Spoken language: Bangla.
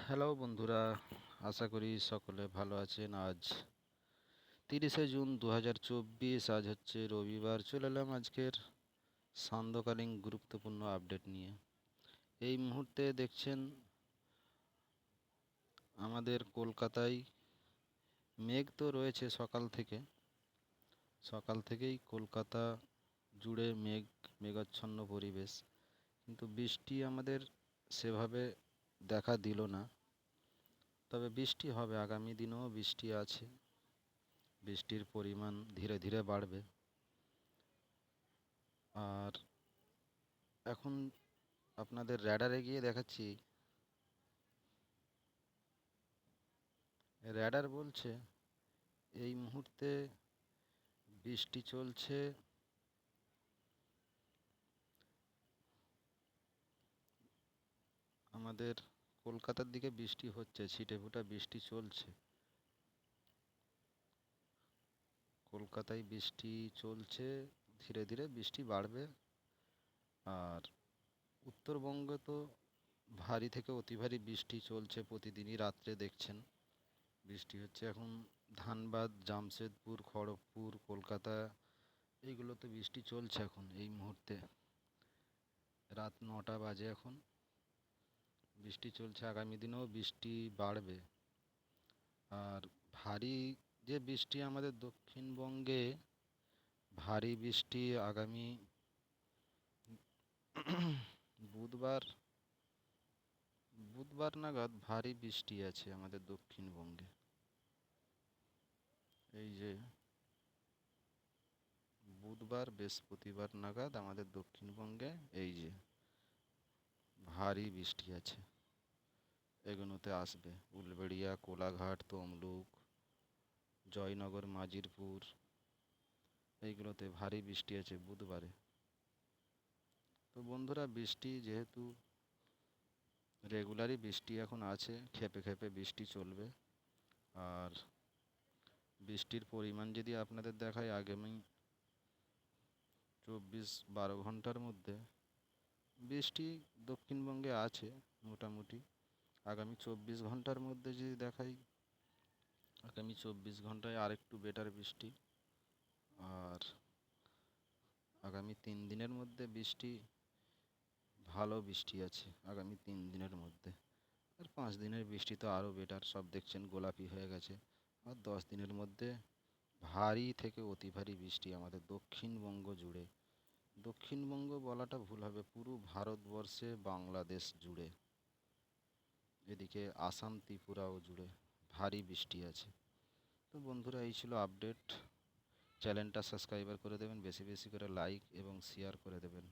হ্যালো বন্ধুরা, আশা করি সকলে ভালো আছেন। আজ 30শে জুন 2024, আজ হচ্ছে রবিবার। চলে এলাম আজকের সান্ধ্যকালীন গুরুত্বপূর্ণ আপডেট নিয়ে। এই মুহূর্তে দেখছেন আমাদের কলকাতায় মেঘ তো রয়েছে সকাল থেকেই কলকাতা জুড়ে মেঘাচ্ছন্ন পরিবেশ, কিন্তু বৃষ্টি আমাদের সেভাবে দেখা দিল না। তবে বৃষ্টি হবে, আগামী দিনেও বৃষ্টি আছে, বৃষ্টির পরিমাণ ধীরে ধীরে বাড়বে। আর এখন আপনাদের র্যাডারে গিয়ে দেখাচ্ছি, র্যাডার বলছে এই মুহূর্তে বৃষ্টি চলছে আমাদের কলকাতার দিকে, বৃষ্টি হচ্ছে, ছিটেফোঁটা বৃষ্টি চলছে। কলকাতায় বৃষ্টি চলছে, ধীরে ধীরে বৃষ্টি বাড়বে। আর উত্তরবঙ্গে তো ভারী থেকে অতি ভারী বৃষ্টি চলছে, প্রতিদিনই রাত্রে দেখছেন বৃষ্টি হচ্ছে। এখন ধানবাদ, জামশেদপুর, খড়গপুর, কলকাতা, এইগুলোতে বৃষ্টি চলছে এখন এই মুহূর্তে। রাত 9টা বাজে, এখন বৃষ্টি চলছে, আগামী দিনেও বৃষ্টি বাড়বে। আর ভারী যে বৃষ্টি আমাদের দক্ষিণবঙ্গে, ভারী বৃষ্টি আগামী বুধবার বুধবার নাগাদ ভারী বৃষ্টি আছে আমাদের দক্ষিণবঙ্গে। এই যে বুধবার বৃহস্পতিবার নাগাদ আমাদের দক্ষিণবঙ্গে এই যে ভারী বৃষ্টি আছে, এগুলোতে আসবে। উলবেড়িয়া, কোলাঘাট, তমলুক, জয়নগর, মাজিরপুর, এইগুলোতে ভারী বৃষ্টি আছে বুধবারে। তো বন্ধুরা, বৃষ্টি যেহেতু রেগুলারই বৃষ্টি এখন আছে, খেপে খেপে বৃষ্টি চলবে। আর বৃষ্টির পরিমাণ যদি আপনাদের দেখায়, আগামী 12 ঘন্টার মধ্যে বৃষ্টি দক্ষিণবঙ্গে আছে মোটামুটি। আগামী 24 ঘন্টার মধ্যে যদি দেখাই, আগামী 24 ঘন্টায় আরেকটু বেটার বৃষ্টি। আর আগামী 3 দিনের মধ্যে বৃষ্টি, ভালো বৃষ্টি আছে আগামী 3 দিনের মধ্যে। আর 5 দিনের বৃষ্টি তো আরও বেটার, সব দেখছেন গোলাপি হয়ে গেছে। আর 10 দিনের মধ্যে ভারী থেকে অতি ভারী বৃষ্টি আমাদের দক্ষিণবঙ্গ জুড়ে। দক্ষিণবঙ্গ বলাটা ভুল হবে, পুরো ভারতবর্ষে, বাংলাদেশ জুড়ে, এদিকে আসাম, ত্রিপুরাও জুড়ে ভারী বৃষ্টি আছে। তো বন্ধুরা, এই ছিল আপডেট। চ্যানেলটা সাবস্ক্রাইবার করে দেবেন, বেশি বেশি করে লাইক এবং শেয়ার করে দেবেন।